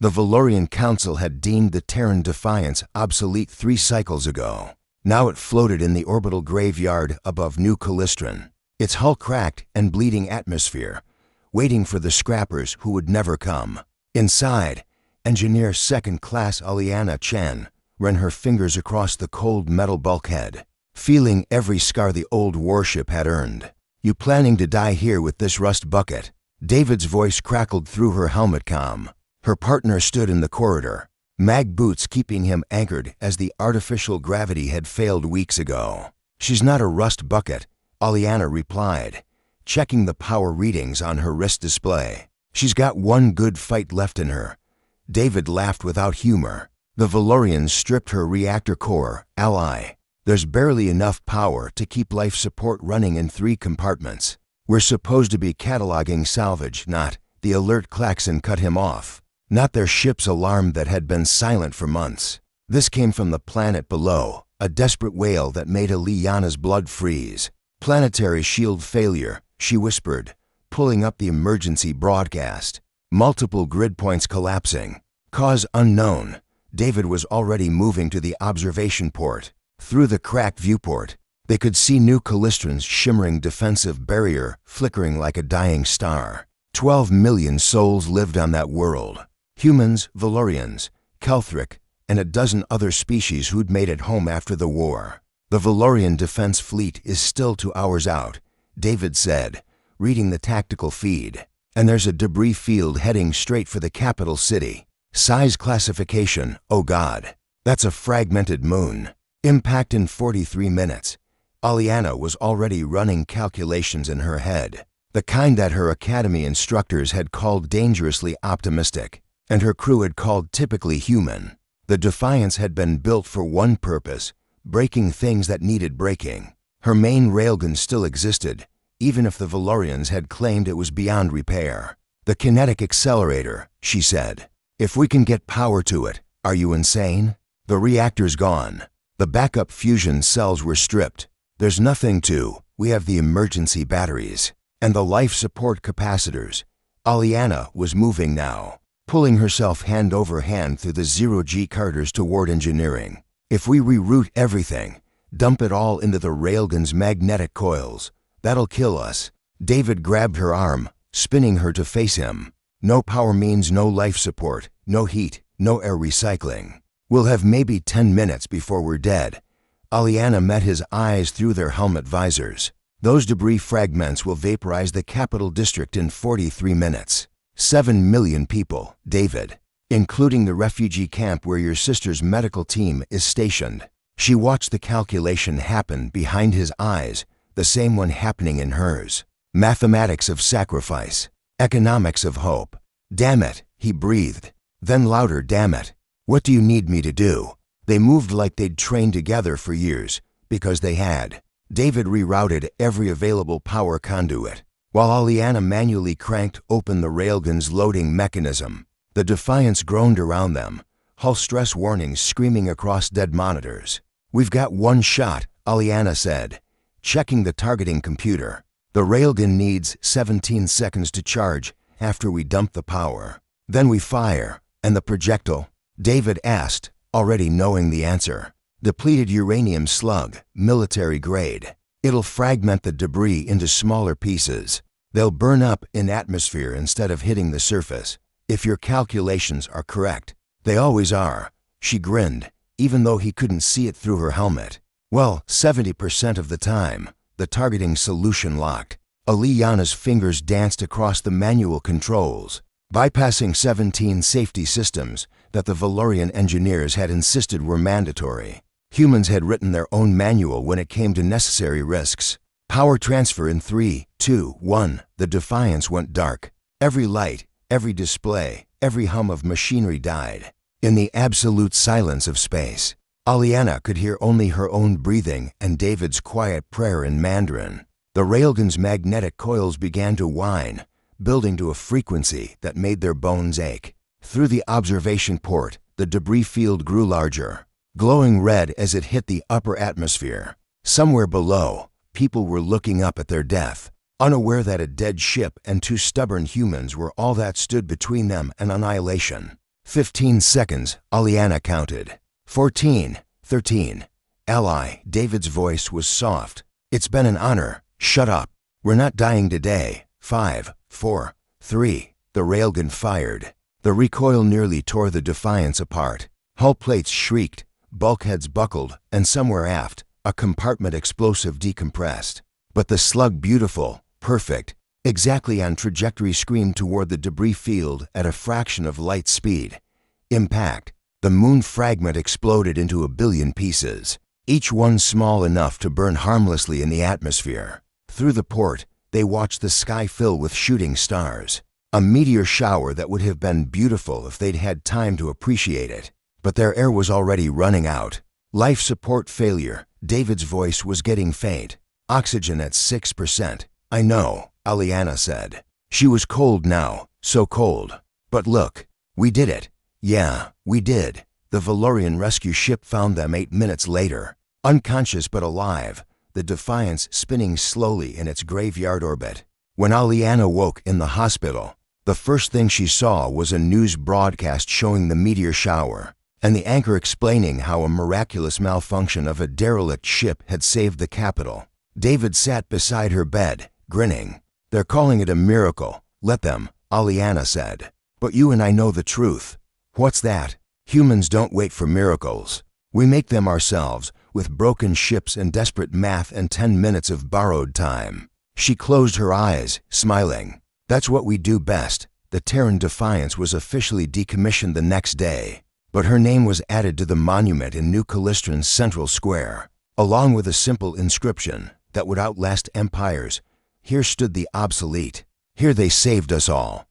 The Valorian Council had deemed the Terran Defiance obsolete 3 cycles ago. Now it floated in the orbital graveyard above New Callistron, its hull cracked and bleeding atmosphere, waiting for the scrappers who would never come. Inside, Engineer Second Class Aliana Chen ran her fingers across the cold metal bulkhead, feeling every scar the old warship had earned. "You planning to die here with this rust bucket?" David's voice crackled through her helmet comm. Her partner stood in the corridor, mag boots keeping him anchored as the artificial gravity had failed weeks ago. "She's not a rust bucket," Aliana replied, checking the power readings on her wrist display. "She's got one good fight left in her." David laughed without humor. "The Valorians stripped her reactor core, ally. There's barely enough power to keep life support running in 3 compartments. We're supposed to be cataloging salvage, not..." The alert klaxon cut him off. Not their ship's alarm that had been silent for months. This came from the planet below, a desperate wail that made Aliana's blood freeze. "Planetary shield failure," she whispered, pulling up the emergency broadcast. "Multiple grid points collapsing. Cause unknown." David was already moving to the observation port. Through the cracked viewport, they could see New Callistron's shimmering defensive barrier flickering like a dying star. 12 million souls lived on that world. Humans, Valorians, Kelthric, and a dozen other species who'd made it home after the war. "The Valorian Defense Fleet is still 2 hours out," David said, reading the tactical feed. "And there's a debris field heading straight for the capital city. Size classification, oh God. That's a fragmented moon. Impact in 43 minutes. Aliana was already running calculations in her head, the kind that her academy instructors had called dangerously optimistic, and her crew had called typically human. The Defiance had been built for one purpose: breaking things that needed breaking. Her main railgun still existed, even if the Valorians had claimed it was beyond repair. "The kinetic accelerator," she said. "If we can get power to it, are you insane? The reactor's gone. The backup fusion cells were stripped. There's nothing to. We have the emergency batteries. And the life support capacitors." Aliana was moving now, pulling herself hand over hand through the 0G carters toward engineering. "If we reroute everything, dump it all into the railgun's magnetic coils, that'll kill us." David grabbed her arm, spinning her to face him. "No power means no life support, no heat, no air recycling. We'll have maybe 10 minutes before we're dead." Aliana met his eyes through their helmet visors. "Those debris fragments will vaporize the capital district in 43 minutes. 7 million people, David, including the refugee camp where your sister's medical team is stationed." She watched the calculation happen behind his eyes, the same one happening in hers. Mathematics of sacrifice, economics of hope. "Damn it," he breathed. Then louder, "Damn it. What do you need me to do?" They moved like they'd trained together for years, because they had. David rerouted every available power conduit, while Aliana manually cranked open the railgun's loading mechanism. The Defiance groaned around them, hull stress warnings screaming across dead monitors. "We've got one shot," Aliana said, checking the targeting computer. "The railgun needs 17 seconds to charge after we dump the power. Then we fire." "And the projectile?" David asked, already knowing the answer. "Depleted uranium slug, military grade. It'll fragment the debris into smaller pieces. They'll burn up in atmosphere instead of hitting the surface, if your calculations are correct." "They always are," she grinned, even though he couldn't see it through her helmet. "Well, 70% of the time." The targeting solution locked. Aliana's fingers danced across the manual controls, bypassing 17 safety systems that the Valorian engineers had insisted were mandatory. Humans had written their own manual when it came to necessary risks. Power transfer in 3, 2, 1. The Defiance went dark. Every light, every display, every hum of machinery died. In the absolute silence of space, Aliana could hear only her own breathing and David's quiet prayer in Mandarin. The railgun's magnetic coils began to whine, building to a frequency that made their bones ache. Through the observation port, the debris field grew larger, glowing red as it hit the upper atmosphere. Somewhere below, people were looking up at their death, unaware that a dead ship and 2 stubborn humans were all that stood between them and annihilation. 15 seconds, Aliana counted. 14, 13. Ally, David's voice was soft. It's been an honor. Shut up. We're not dying today. 5, 4, 3. The railgun fired. The recoil nearly tore the Defiance apart. Hull plates shrieked, bulkheads buckled, and somewhere aft, a compartment explosive decompressed. But the slug, beautiful, perfect, exactly on trajectory, screamed toward the debris field at a fraction of light speed. Impact. The moon fragment exploded into a billion pieces, each one small enough to burn harmlessly in the atmosphere. Through the port, they watched the sky fill with shooting stars. A meteor shower that would have been beautiful if they'd had time to appreciate it. But their air was already running out. Life support failure. David's voice was getting faint. Oxygen at 6%. I know, Aliana said. She was cold now, so cold. But look, we did it. Yeah, we did. The Valorian rescue ship found them 8 minutes later. Unconscious but alive, the Defiance spinning slowly in its graveyard orbit. When Aliana woke in the hospital, the first thing she saw was a news broadcast showing the meteor shower, and the anchor explaining how a miraculous malfunction of a derelict ship had saved the capital. David sat beside her bed, grinning. They're calling it a miracle. Let them, Aliana said. But you and I know the truth. What's that? Humans don't wait for miracles. We make them ourselves, with broken ships and desperate math and 10 minutes of borrowed time. She closed her eyes, smiling. That's what we do best. The Terran Defiance was officially decommissioned the next day, but her name was added to the monument in New Callistron's central square, along with a simple inscription that would outlast empires. Here stood the Obsolete. Here they saved us all.